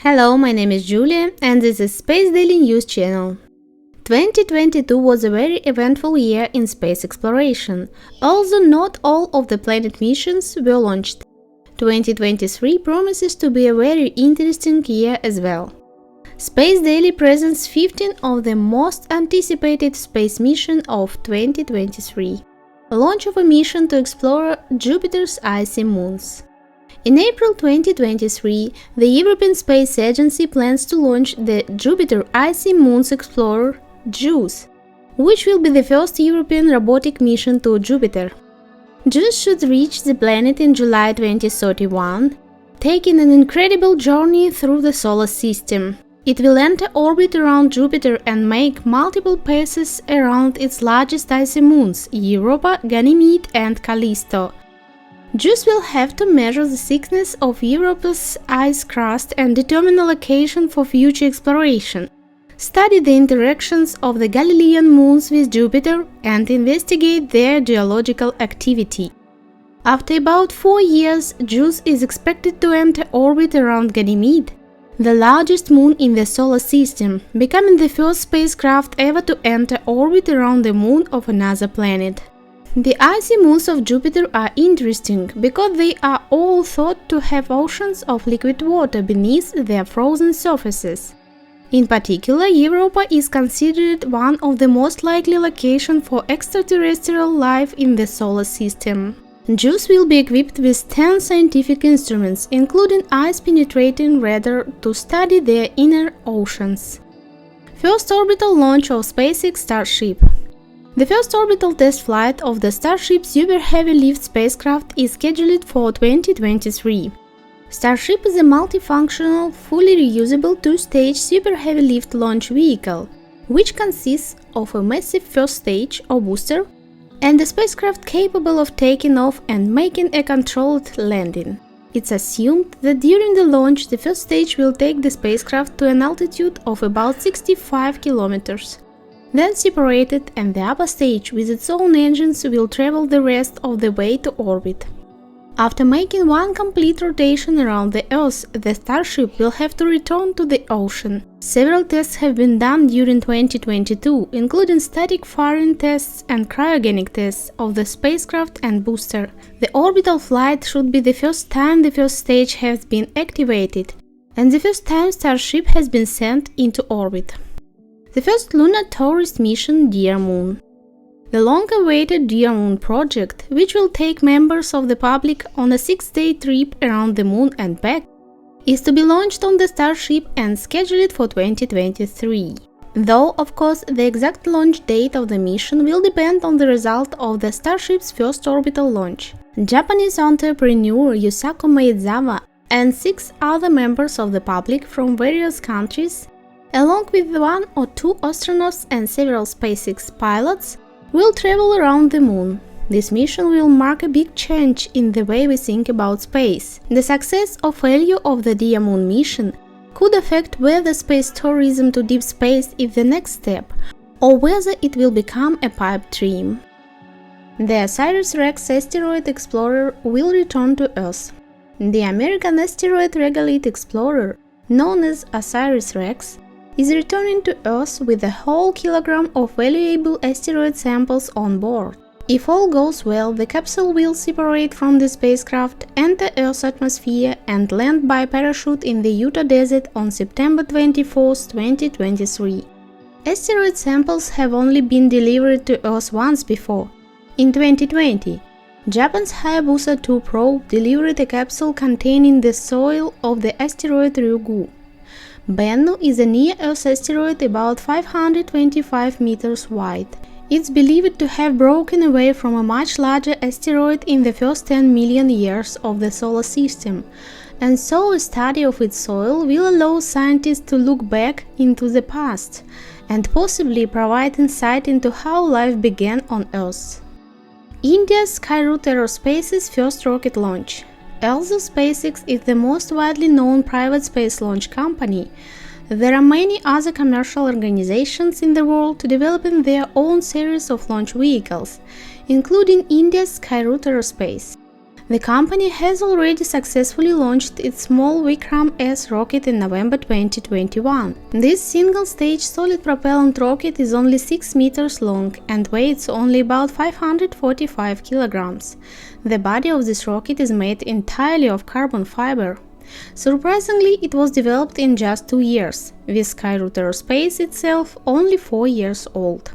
Hello, my name is Julia and this is Space Daily News channel. 2022 was a very eventful year in space exploration, although not all of the planet missions were launched. 2023 promises to be a very interesting year as well. Space Daily presents 15 of the most anticipated space missions of 2023. Launch of a mission to explore Jupiter's icy moons. In April 2023, the European Space Agency plans to launch the Jupiter Icy Moons Explorer (JUICE), which will be the first European robotic mission to Jupiter. JUICE should reach the planet in July 2031, taking an incredible journey through the solar system. It will enter orbit around Jupiter and make multiple passes around its largest icy moons, Europa, Ganymede and Callisto. JUICE will have to measure the thickness of Europa's ice crust and determine a location for future exploration, study the interactions of the Galilean moons with Jupiter, and investigate their geological activity. After about 4 years, JUICE is expected to enter orbit around Ganymede, the largest moon in the solar system, becoming the first spacecraft ever to enter orbit around the moon of another planet. The icy moons of Jupiter are interesting because they are all thought to have oceans of liquid water beneath their frozen surfaces. In particular, Europa is considered one of the most likely locations for extraterrestrial life in the solar system. JUICE will be equipped with 10 scientific instruments, including ice-penetrating radar, to study their inner oceans. First orbital launch of SpaceX Starship. The first orbital test flight of the Starship Super Heavy Lift spacecraft is scheduled for 2023. Starship is a multifunctional, fully reusable two-stage Super Heavy Lift launch vehicle, which consists of a massive first stage or booster and a spacecraft capable of taking off and making a controlled landing. It's assumed that during the launch the first stage will take the spacecraft to an altitude of about 65 kilometers. Then separated, and the upper stage with its own engines will travel the rest of the way to orbit. After making one complete rotation around the Earth, the Starship will have to return to the ocean. Several tests have been done during 2022, including static firing tests and cryogenic tests of the spacecraft and booster. The orbital flight should be the first time the first stage has been activated, and the first time Starship has been sent into orbit. The first lunar tourist mission, Dear Moon. The long-awaited Dear Moon project, which will take members of the public on a 6-day trip around the Moon and back, is to be launched on the Starship and scheduled for 2023. Though, of course, the exact launch date of the mission will depend on the result of the Starship's first orbital launch. Japanese entrepreneur Yusaku Maezawa and 6 other members of the public from various countries, along with 1 or 2 astronauts and several SpaceX pilots, will travel around the Moon. This mission will mark a big change in the way we think about space. The success or failure of the Dear Moon mission could affect whether space tourism to deep space is the next step, or whether it will become a pipe dream. The OSIRIS-REx asteroid explorer will return to Earth. The American asteroid regolith explorer, known as OSIRIS-REx, is returning to Earth with a whole kilogram of valuable asteroid samples on board. If all goes well, the capsule will separate from the spacecraft, enter Earth's atmosphere, and land by parachute in the Utah desert on September 24, 2023. Asteroid samples have only been delivered to Earth once before. In 2020, Japan's Hayabusa 2 probe delivered a capsule containing the soil of the asteroid Ryugu. Bennu is a near-Earth asteroid about 525 meters wide. It's believed to have broken away from a much larger asteroid in the first 10 million years of the solar system, and so a study of its soil will allow scientists to look back into the past and possibly provide insight into how life began on Earth. India's Skyroot Aerospace's first rocket launch. Although SpaceX is the most widely known private space launch company, there are many other commercial organizations in the world developing their own series of launch vehicles, including India's Skyroot Aerospace. The company has already successfully launched its small Vikram-S rocket in November 2021. This single-stage solid propellant rocket is only 6 meters long and weighs only about 545 kilograms. The body of this rocket is made entirely of carbon fiber. Surprisingly, it was developed in just 2 years, with Skyroot Aerospace itself only 4 years old.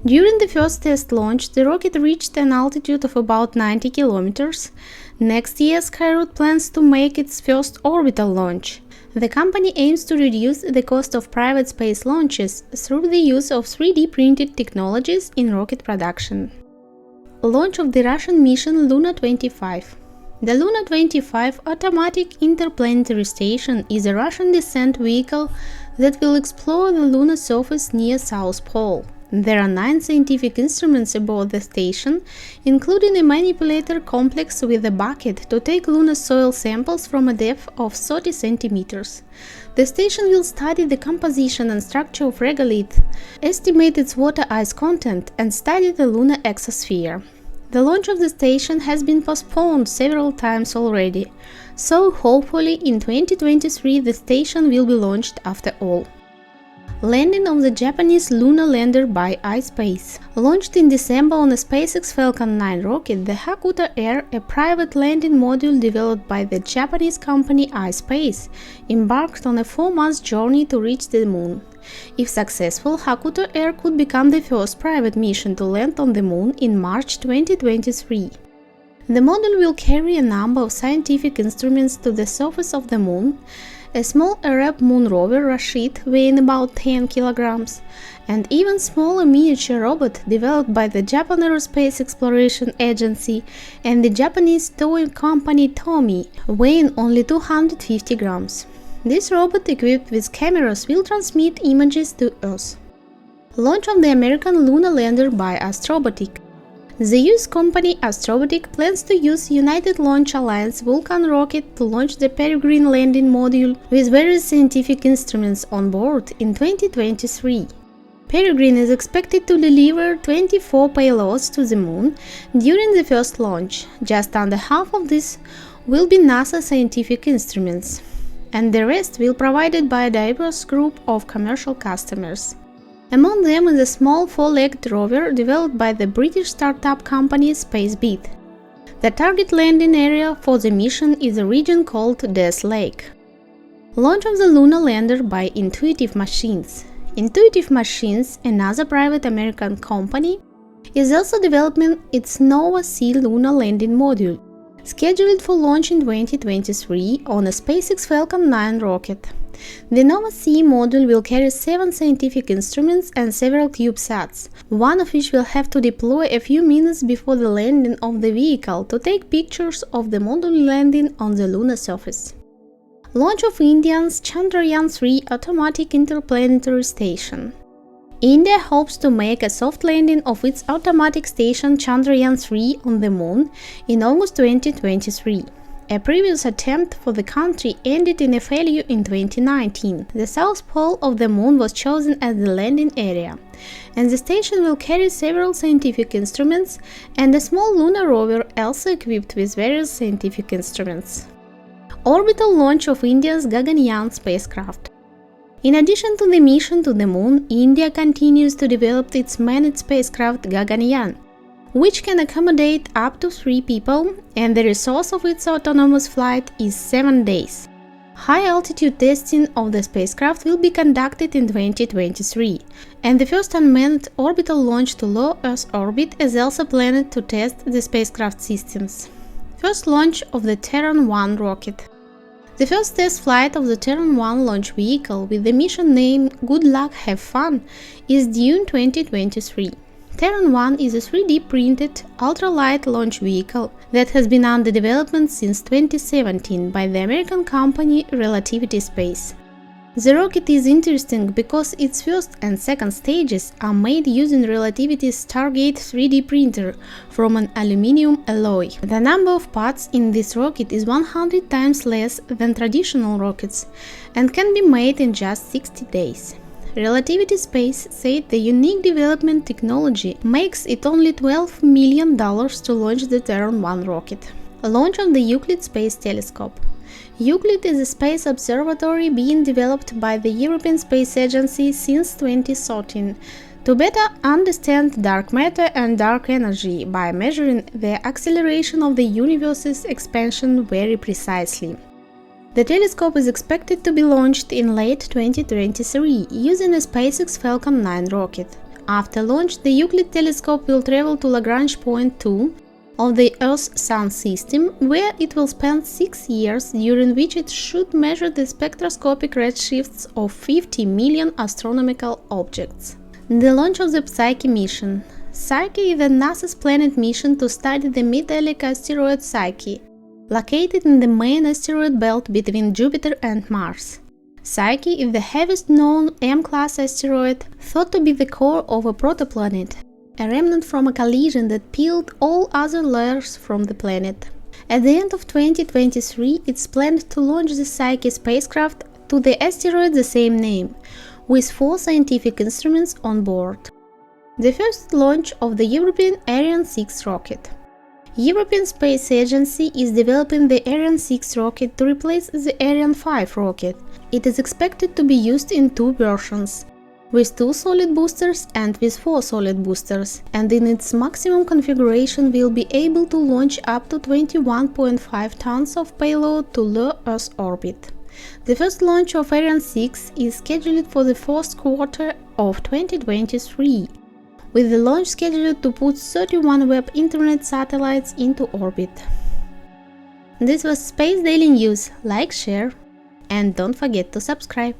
During the first test launch, the rocket reached an altitude of about 90 kilometers. Next year, Skyroot plans to make its first orbital launch. The company aims to reduce the cost of private space launches through the use of 3D printed technologies in rocket production. Launch of the Russian mission Luna 25. The Luna 25 automatic interplanetary station is a Russian descent vehicle that will explore the lunar surface near South Pole. There are 9 scientific instruments aboard the station, including a manipulator complex with a bucket to take lunar soil samples from a depth of 30 centimeters. The station will study the composition and structure of regolith, estimate its water ice content, and study the lunar exosphere. The launch of the station has been postponed several times already, so hopefully in 2023 the station will be launched after all. Landing of the Japanese lunar lander by iSpace. Launched in December on a SpaceX Falcon 9 rocket, the Hakuto Air, a private landing module developed by the Japanese company iSpace, embarked on a 4-month journey to reach the Moon. If successful, Hakuto Air could become the first private mission to land on the Moon in March 2023. The module will carry a number of scientific instruments to the surface of the Moon, a small Arab moon rover Rashid weighing about 10 kilograms, and even smaller miniature robot developed by the Japan Aerospace Exploration Agency and the Japanese toy company Tomy, weighing only 250 grams. This robot, equipped with cameras, will transmit images to Earth. Launch of the American lunar lander by Astrobotic. The US company Astrobotic plans to use United Launch Alliance Vulcan rocket to launch the Peregrine landing module with various scientific instruments on board in 2023. Peregrine is expected to deliver 24 payloads to the Moon during the first launch. Just under half of this will be NASA scientific instruments, and the rest will be provided by a diverse group of commercial customers. Among them is a small 4-legged rover developed by the British startup company Spacebit. The target landing area for the mission is a region called Death Lake. Launch of the lunar lander by Intuitive Machines. Intuitive Machines, another private American company, is also developing its Nova C lunar landing module, scheduled for launch in 2023 on a SpaceX Falcon 9 rocket. The Nova C module will carry 7 scientific instruments and several CubeSats, one of which will have to deploy a few minutes before the landing of the vehicle to take pictures of the module landing on the lunar surface. Launch of India's Chandrayaan-3 automatic interplanetary station. India hopes to make a soft landing of its automatic station Chandrayaan-3 on the Moon in August 2023. A previous attempt for the country ended in a failure in 2019. The south pole of the Moon was chosen as the landing area, and the station will carry several scientific instruments and a small lunar rover also equipped with various scientific instruments. Orbital launch of India's Gaganyaan spacecraft. In addition to the mission to the Moon, India continues to develop its manned spacecraft Gaganyaan, which can accommodate up to 3 people, and the resource of its autonomous flight is 7 days. High-altitude testing of the spacecraft will be conducted in 2023, and the first unmanned orbital launch to low Earth orbit is also planned to test the spacecraft systems. First launch of the Terran-1 rocket. The first test flight of the Terran-1 launch vehicle with the mission name Good Luck Have Fun is due in 2023. Terran-1 is a 3D printed, ultralight launch vehicle that has been under development since 2017 by the American company Relativity Space. The rocket is interesting because its first and second stages are made using Relativity's Stargate 3D printer from an aluminum alloy. The number of parts in this rocket is 100 times less than traditional rockets and can be made in just 60 days. Relativity Space said the unique development technology makes it only $12 million to launch the Terran-1 rocket. Launch of the Euclid Space Telescope. Euclid is a space observatory being developed by the European Space Agency since 2013 to better understand dark matter and dark energy by measuring the acceleration of the universe's expansion very precisely. The telescope is expected to be launched in late 2023 using a SpaceX Falcon 9 rocket. After launch, the Euclid telescope will travel to Lagrange point 2 of the Earth-Sun system, where it will spend 6 years, during which it should measure the spectroscopic redshifts of 50 million astronomical objects. The launch of the Psyche mission. Psyche is NASA's planned mission to study the metallic asteroid Psyche, located in the main asteroid belt between Jupiter and Mars. Psyche is the heaviest known M-class asteroid, thought to be the core of a protoplanet, a remnant from a collision that peeled all other layers from the planet. At the end of 2023, it's planned to launch the Psyche spacecraft to the asteroid the same name, with 4 scientific instruments on board. The first launch of the European Ariane 6 rocket. European Space Agency is developing the Ariane 6 rocket to replace the Ariane 5 rocket. It is expected to be used in 2 versions, with 2 solid boosters and with 4 solid boosters, and in its maximum configuration will be able to launch up to 21.5 tons of payload to low Earth orbit. The first launch of Ariane 6 is scheduled for the first quarter of 2023, with the launch scheduled to put 31 web internet satellites into orbit. This was Space Daily News. Like, share, and don't forget to subscribe.